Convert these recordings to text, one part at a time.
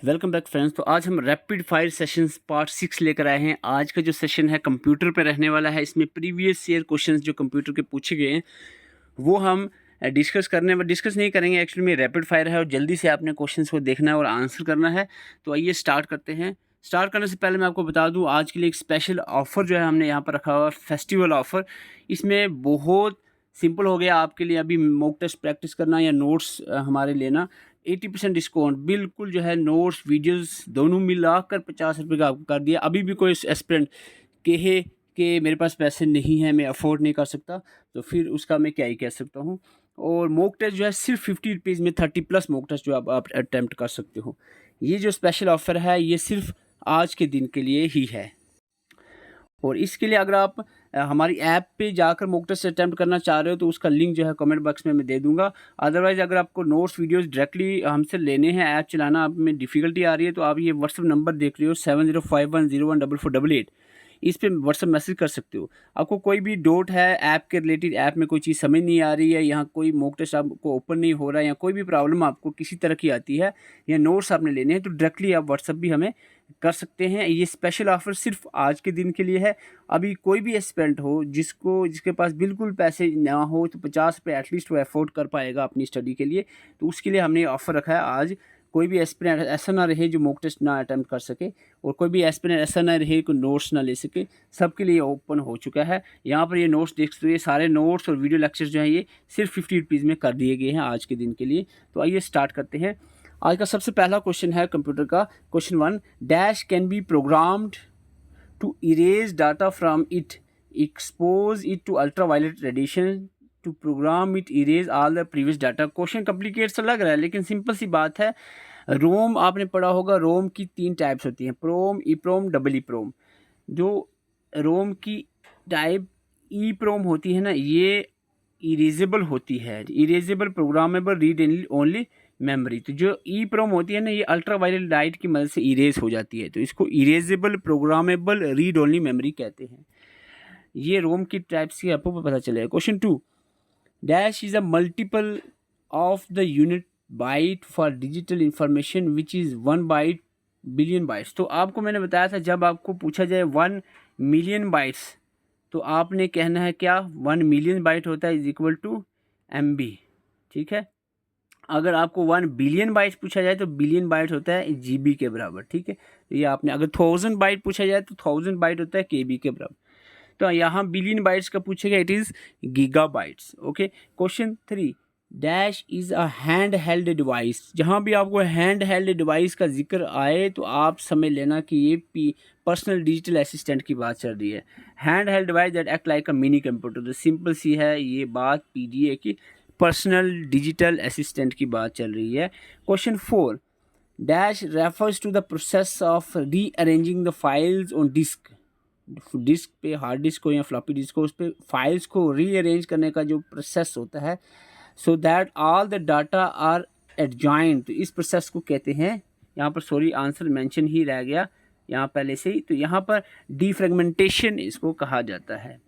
Welcome back friends. तो आज हम रैपिड फायर सेशंस पार्ट 6 लेकर आए हैं। आज का जो सेशन है कंप्यूटर पे रहने वाला है। इसमें प्रीवियस ईयर क्वेश्चंस जो कंप्यूटर के पूछे गए हैं वो हम डिस्कस नहीं करेंगे। एक्चुअली में रैपिड फायर है और जल्दी से आपने क्वेश्चंस को देखना है और आंसर करना है। तो आइए स्टार्ट करते हैं। स्टार्ट करने से पहले मैं आपको बता दूं, आज के लिए एक स्पेशल ऑफ़र जो है हमने यहाँ पर रखा हुआ है, फेस्टिवल ऑफ़र। इसमें बहुत सिंपल हो गया आपके लिए अभी मॉक टेस्ट प्रैक्टिस करना या नोट्स हमारे लेना। 80% डिस्काउंट, बिल्कुल जो है नोट्स वीडियोस दोनों मिलाकर 50 रुपये का आपको कर दिया। अभी भी कोई एस्पिरेंट कहे कि मेरे पास पैसे नहीं हैं, मैं अफोर्ड नहीं कर सकता, तो फिर उसका मैं क्या ही कह सकता हूँ। और मॉक टेस्ट जो है सिर्फ 50 रुपीज़ में 30+ मॉक टेस्ट जो आप अटैम्प्ट कर सकते हो। ये जो स्पेशल ऑफ़र है ये सिर्फ आज के दिन के लिए ही है। और इसके लिए अगर आप हमारी ऐप पे जाकर मॉक टेस्ट अटैम्प्ट करना चाह रहे हो तो उसका लिंक जो है कमेंट बॉक्स में मैं दे दूंगा। अदरवाइज़ अगर आपको नोट्स वीडियोस डायरेक्टली हमसे लेने हैं, ऐप चलाना आप में डिफ़िकल्टी आ रही है, तो आप ये व्हाट्सअप नंबर देख रहे हो 7051014488, इस पे व्हाट्सअप मैसेज कर सकते हो। आपको कोई भी डाउट है ऐप के रिलेटेड, ऐप में कोई चीज़ समझ नहीं आ रही है, यहाँ कोई मॉक टेस्ट आपको ओपन नहीं हो रहा है, या कोई भी प्रॉब्लम आपको किसी तरह की आती है, या नोट्स आपने लेने हैं, तो डायरेक्टली आप व्हाट्सअप भी हमें कर सकते हैं। ये स्पेशल ऑफ़र सिर्फ आज के दिन के लिए है। अभी कोई भी एस्पिरेंट हो जिसके पास बिल्कुल पैसे ना हो, तो 50 रुपये एटलीस्ट वो अफोर्ड कर पाएगा अपनी स्टडी के लिए, तो उसके लिए हमने ऑफ़र रखा है आज। कोई भी एस्पिरेंट ऐसा ना रहे जो मॉक टेस्ट ना अटेम्प्ट कर सके, और कोई भी एस्पिरेंट ऐसा ना रहे कि नोट्स ना ले सके, सबके लिए ओपन हो चुका है। यहाँ पर ये नोट्स देख सकते हो, ये सारे नोट्स और वीडियो लेक्चर्स जो हैं ये सिर्फ 50 रुपीज़ में कर दिए गए हैं आज के दिन के लिए। तो आइए स्टार्ट करते हैं। आज का सबसे पहला क्वेश्चन है कंप्यूटर का, question 1, dash can be programmed to erase data from it, expose it to ultraviolet radiation, to program it erase all the previous data. Question complicate सा लग रहा है लेकिन सिंपल सी बात है। रोम आपने पढ़ा होगा, रोम की 3 टाइप्स होती हैं, प्रोम, ईप्रोम, डबल ईप्रोम। जो रोम की टाइप ईप्रोम होती है ना, ये इरेजेबल होती है, erasable programmable read only memory. तो जो ई प्रोम होती है ना, ये अल्ट्रा वायलेट लाइट की मदद से इरेज हो जाती है, तो इसको erasable programmable read only memory कहते हैं। ये रोम की टाइप्स की आपको पता चलेगा। Question 2, dash is a multiple of the unit byte for digital information which is 1 byte billion bytes. तो आपको मैंने बताया था जब आपको पूछा जाए 1 मिलियन बाइट्स, तो आपने कहना है क्या, 1 मिलियन बाइट होता है इज इक्वल टू MB, ठीक है। अगर आपको 1 बिलियन बाइट्स पूछा जाए तो बिलियन बाइट होता है GB के बराबर, ठीक है। तो ये आपने, अगर 1000 बाइट पूछा जाए तो 1000 बाइट होता है KB के बराबर। तो यहाँ बिलियन बाइट्स का पूछेगा, it is giga bytes. Okay. Question 3, dash is a hand held device. जहाँ भी आपको हैंड हेल्ड डिवाइस का जिक्र आए तो आप समझ लेना कि ये पर्सनल डिजिटल असिस्टेंट की बात चल रही है। Hand held device that act like a mini computer. तो सिंपल सी है ये बात, PDA की पर्सनल डिजिटल असिस्टेंट की बात चल रही है। Question 4, dash refers to the process of rearranging the files on disk. Disk पे, हार्ड डिस्क को या फ्लॉपी डिस्क को, उस पर फाइल्स को रीअरेंज करने का जो प्रोसेस होता है, so that all the data are adjoint, तो इस प्रोसेस को कहते हैं, यहाँ पर सॉरी आंसर मेंशन ही रह गया यहाँ पहले से ही, तो यहाँ पर डीफ्रेगमेंटेशन इसको कहा जाता है।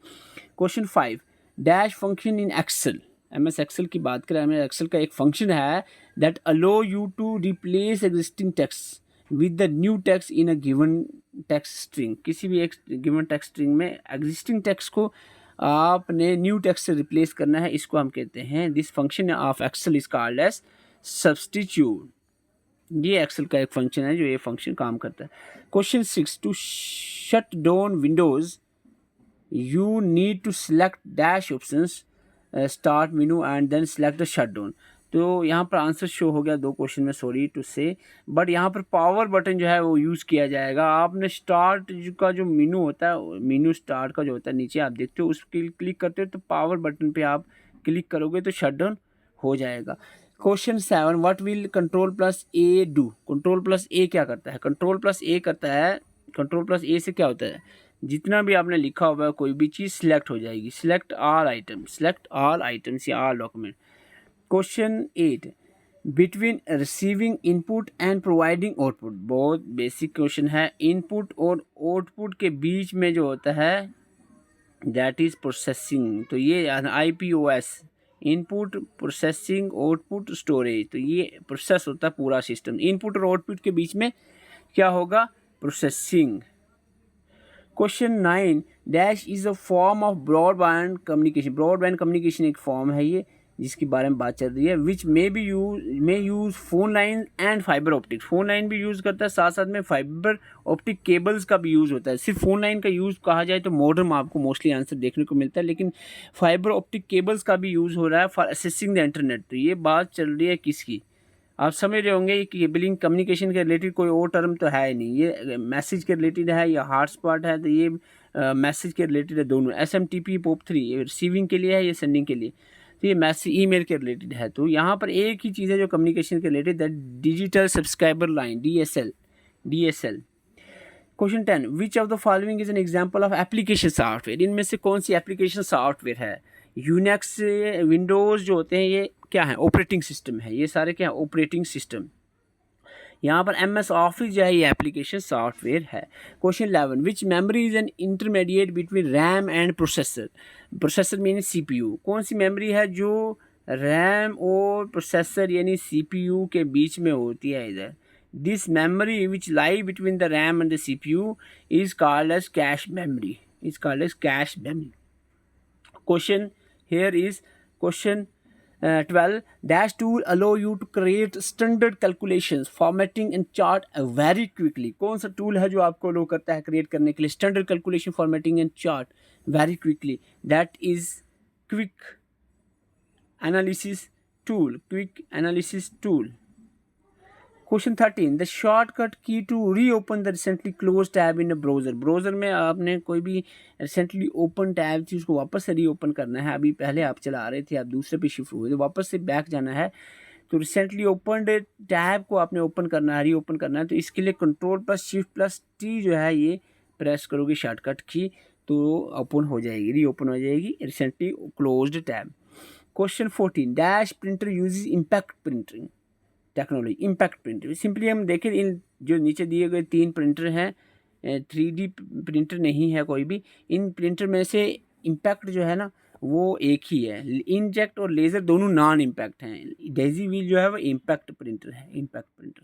Question 5, dash function in Excel. MS Excel की बात करें, MS एक्सेल का एक फंक्शन है that allow you to replace existing text with the new text in a given text string. किसी भी एक गिवन टेक्स्ट स्ट्रिंग में एग्जिस्टिंग टेक्स्ट को आपने न्यू टेक्स्ट से रिप्लेस करना है, इसको हम कहते हैं, this function of Excel is called as substitute. ये एक्सेल का एक फंक्शन है जो ये फंक्शन काम करता है। Question 6, to shut down Windows you need to select dash options, start menu and then select the shutdown। तो यहाँ पर आंसर शो हो गया 2 क्वेश्चन में, सॉरी टू से, बट यहाँ पर पावर बटन जो है वो यूज़ किया जाएगा। आपने स्टार्ट का जो मेनू होता है, मेनू स्टार्ट का जो होता है नीचे आप देखते हो, उस पर क्लिक करते हो तो पावर बटन पे आप क्लिक करोगे तो शटडाउन हो जाएगा। Question 7, what will Ctrl+A do. Ctrl+A क्या करता है, Ctrl+A करता है, Ctrl+A से क्या होता है, जितना भी आपने लिखा हुआ है कोई भी चीज़ सिलेक्ट हो जाएगी। Select all item, select all items या all document. Question 8, between receiving input and providing output. बहुत बेसिक क्वेश्चन है। इनपुट और आउटपुट के बीच में जो होता है दैट इज़ प्रोसेसिंग। तो ये IPOS, input, processing, output, storage. तो ये प्रोसेस होता है पूरा सिस्टम। इनपुट और आउटपुट के बीच में क्या होगा? Processing. Question 9 dash is a form of broadband communication. Broadband communication एक फॉर्म है ये जिसके बारे में बात चल रही है। Which may use phone line and fibre optic. Phone line भी यूज़ करता है, साथ साथ में फाइबर ऑप्टिक केबल्स का भी यूज़ होता है। सिर्फ फोन लाइन का यूज़ कहा जाए तो मॉडर्न आपको मोस्टली आंसर देखने को मिलता है, लेकिन फाइबर ऑप्टिक केबल्स का भी यूज़ हो रहा है फॉर असेसिंग द इंटरनेट। तो ये बात चल रही है किसकी? आप समझ रहे होंगे कि केबलिंग कम्युनिकेशन के रिलेटेड कोई और टर्म तो है ही नहीं, ये मैसेज के रिलेटेड है या हॉटस्पॉट है, तो ये मैसेज के रिलेटेड है दोनों। SMTP POP3 ये रिसीविंग के लिए है, ये सेंडिंग के लिए। तो ये मैसेज ईमेल के रिलेटेड है। तो यहाँ पर एक ही चीज़ है जो कम्युनिकेशन के रिलेटेड है, digital subscriber line, DSL। Question 10 which of the following is an example of application software. इनमें से कौन सी एप्लीकेशन सॉफ्टवेयर है? यूनिक्स, विंडोज़ जो होते हैं ये क्या है? ऑपरेटिंग सिस्टम है। ये सारे क्या है? Operating system. यहाँ पर MS ऑफिस जो है ये एप्लीकेशन सॉफ्टवेयर है। Question 11 which memory is an intermediate between RAM and processor. Processor mean CPU। कौन सी मेमोरी है जो रैम और प्रोसेसर यानी CPU के बीच में होती है? इधर this memory which lie between the RAM and the CPU is called as cache memory, Question here is question 12 dash tool allow you to create standard calculations, formatting and chart very quickly। कौन सा tool है जो आपको अलो करता है create करने के लिए standard calculation, formatting and chart very quickly? That is quick analysis tool. Question 13 the shortcut key to reopen the recently close tab in browser में आपने कोई भी रिसेंटली ओपन टैब थी उसको वापस से रीओपन करना है। अभी पहले आप चला रहे थे, आप दूसरे पे शिफ्ट हुए तो वापस से बैक जाना है। तो रिसेंटली ओपन टैब को आपने ओपन करना है, रीओपन करना है। तो इसके लिए Ctrl+Shift+T जो है ये प्रेस करोगे शॉर्टकट की तो ओपन हो जाएगी, रीओपन हो जाएगी recently closed tab. Question 14 dash printer uses impact printing technology. Impact printer simply हम देखें इन जो नीचे दिए गए 3 प्रिंटर हैं, 3D प्रिंटर नहीं है कोई भी। इन प्रिंटर में से इम्पैक्ट जो है ना वो एक ही है। इंकजेट और लेज़र दोनों नॉन इम्पैक्ट हैं। डेजी व्हील जो है वो इम्पैक्ट प्रिंटर है, इम्पैक्ट प्रिंटर।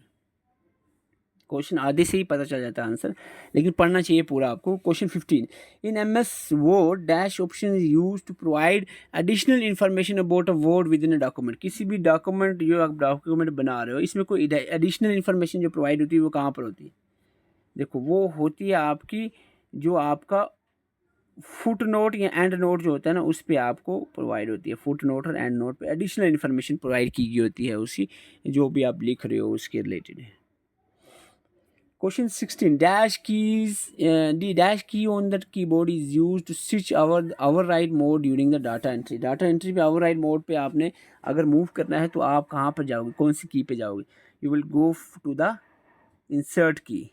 क्वेश्चन आधे से ही पता चल जाता है आंसर, लेकिन पढ़ना चाहिए पूरा आपको। Question 15 in MS Word dash option is use to provide additional information about a word within a document. किसी भी डॉक्यूमेंट जो आप डॉक्यूमेंट बना रहे हो इसमें कोई एडिशनल इन्फॉर्मेशन जो प्रोवाइड होती है वो कहाँ पर होती है? देखो वो होती है आपकी जो आपका फुट नोट या एंड नोट जो होता है ना उस पर आपको प्रोवाइड होती है। फुट नोट और एंड नोट पे एडिशनल इन्फॉर्मेशन प्रोवाइड की गई होती है उसी जो भी आप लिख रहे हो उसके रिलेटेड है। Question 16 dash keys the dash key on the keyboard is used to switch override mode during the data entry। Data entry पे override mode पे आपने अगर मूव करना है तो आप कहाँ पर जाओगे, कौन सी की पे जाओगे? You will go to the insert key।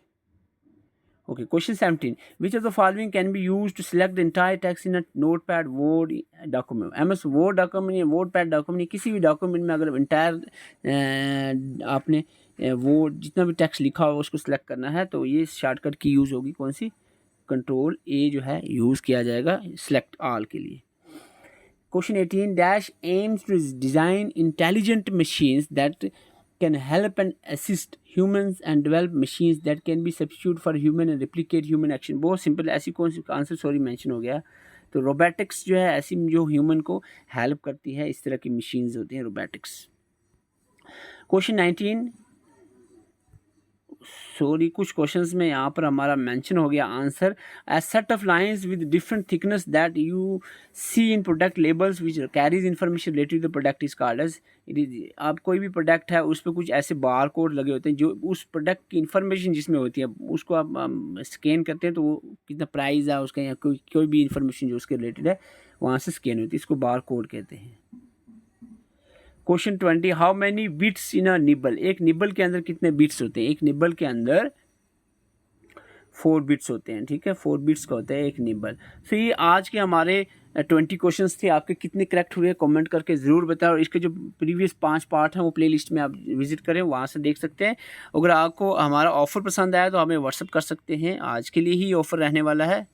Okay, question 17 which of the following can be used to select the entire text in a notepad word document। MS Word document या notepad document किसी भी document में अगर entire आपने वो जितना भी text लिखा हो उसको सिलेक्ट करना है तो ये शॉर्टकट की यूज़ होगी कौन सी? Ctrl+A जो है यूज़ किया जाएगा सिलेक्ट ऑल के लिए। Question 18 dash aims to design intelligent machines that can help and assist humans and develop machines that can be substitute for human and replicate human action। बहुत simple, ऐसी कौन C answer sorry mention हो गया। तो robotics जो है ऐसी जो ह्यूमन को हेल्प करती है, इस तरह की मशीन्स होती हैं रोबोटिक्स। क्वेश्चन 19 सॉरी कुछ क्वेश्चंस में यहाँ पर हमारा मेंशन हो गया answer. A set of lines with different thickness that you see in product labels which carries information related to the product is called as it is. आप कोई भी प्रोडक्ट है उस पर कुछ ऐसे बार कोड लगे होते हैं जो उस प्रोडक्ट की इन्फॉर्मेशन जिसमें होती है उसको आप स्कैन करते हैं तो वो कितना प्राइस है उसका या कोई भी इन्फॉर्मेशन जो उसके रिलेटेड है वहाँ से स्कैन होती है, इसको बार कोड कहते हैं। Question 20 how many bits in a nibble. एक निबल के अंदर कितने बिट्स होते हैं? एक निबल के अंदर 4 बिट्स होते हैं, ठीक है, 4 बिट्स का होता है एक निबल। तो ये आज के हमारे 20 क्वेश्चंस थे। आपके कितने करेक्ट हुए कमेंट करके ज़रूर बताएं और इसके जो प्रीवियस 5 पार्ट हैं वो प्लेलिस्ट में आप विजिट करें, वहाँ से देख सकते हैं। अगर आपको हमारा ऑफ़र पसंद आया तो हमें व्हाट्सअप कर सकते हैं। आज के लिए ही ऑफ़र रहने वाला है।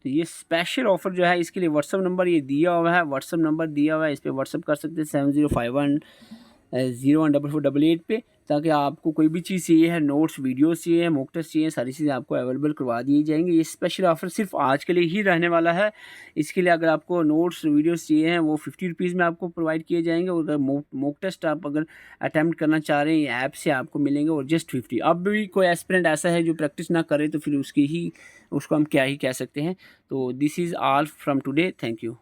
तो ये स्पेशल ऑफ़र जो है इसके लिए व्हाट्सअप नंबर ये दिया हुआ है, व्हाट्सअप नंबर दिया हुआ है, इस पे व्हाट्सअप कर सकते हैं 7051 01448 पे, ताकि आपको कोई भी चीज़ चाहिए है, नोट्स वीडियोस चाहिए, मॉक टेस्ट चाहिए, सारी चीज़ें आपको अवेलेबल करवा दी जाएंगी। ये स्पेशल ऑफ़र सिर्फ आज के लिए ही रहने वाला है। इसके लिए अगर आपको नोट्स वीडियोस चाहिए हैं वो 50 रुपीज़ में आपको प्रोवाइड किए जाएंगे, और अगर मॉक टेस्ट आप अगर अटैम्प्ट करना चाह रहे हैं ऐप से आपको मिलेंगे और जस्ट 50। अब भी कोई एस्पिरेंट ऐसा है जो प्रैक्टिस ना करे तो फिर उसको हम क्या ही कह सकते हैं। तो this is all from today, thank you.